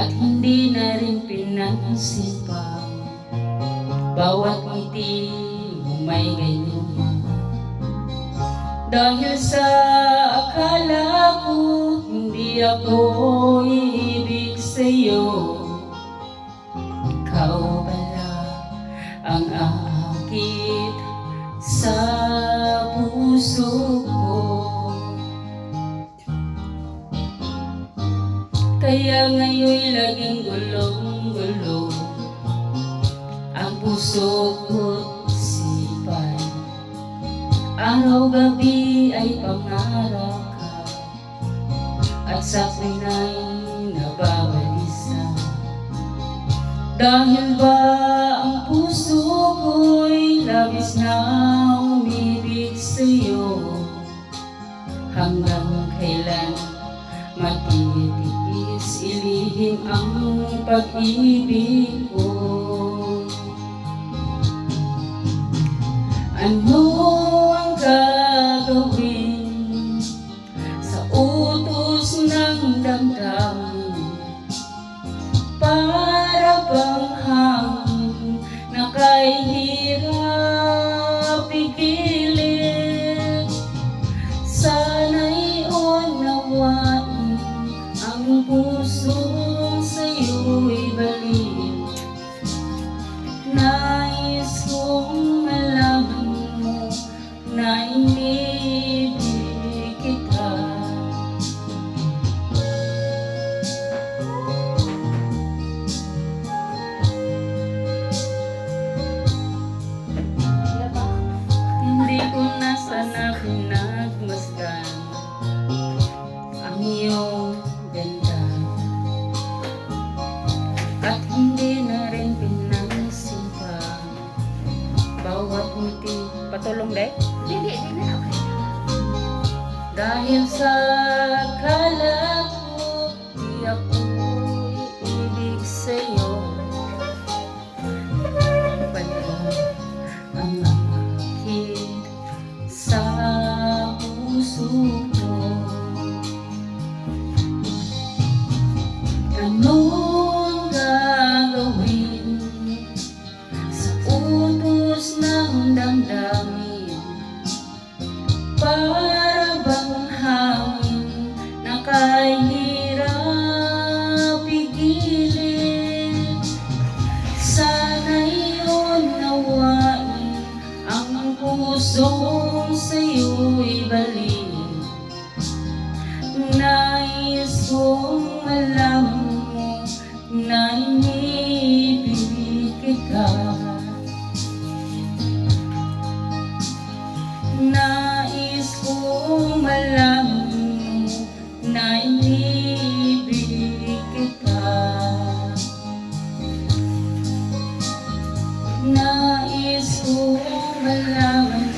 at hindi na rin pinansin pa. Bawat ngiti mo may gayuma, dahil sa akala ko hindi ako iibig sa'yo. Ikaw pala ang aakit sa puso ko. Kaya ngayon'y laging gulong-gulo ang puso ko't isipan. Araw-gabi ay pangarap ka, at sa tuwing ay nababalisa. Dahil ba ang puso ko'y labis na umibig sa'yo? Hanggang kailan matitiis ilihim ang pag-ibig ko? Ano ang gagawin sa utos ng damdamin? Para bang hangin na kahirap pigilin? Sana'y unawain ang pusong sa'yo'y balik. Nais kong malaman mo na inibig kita. Hindi ko na sana pinagmasdan ang iyong ganda, at hindi na rin pinansin pa bawat ngiti. Patulong deh? Hindi na, okay. Dahil sa akala ko di ako iibig sa'yo. Pala ang akit sa puso ko. Anong gagawin sa utos ng damdamin? Para bang hangin na kahirap pigilin? Sana'y unawain ang pusong sa'yo'y balik. Nais kong malaman mo na inibig kita. Nais kong malaman mo na inibig kita. Nais kong malaman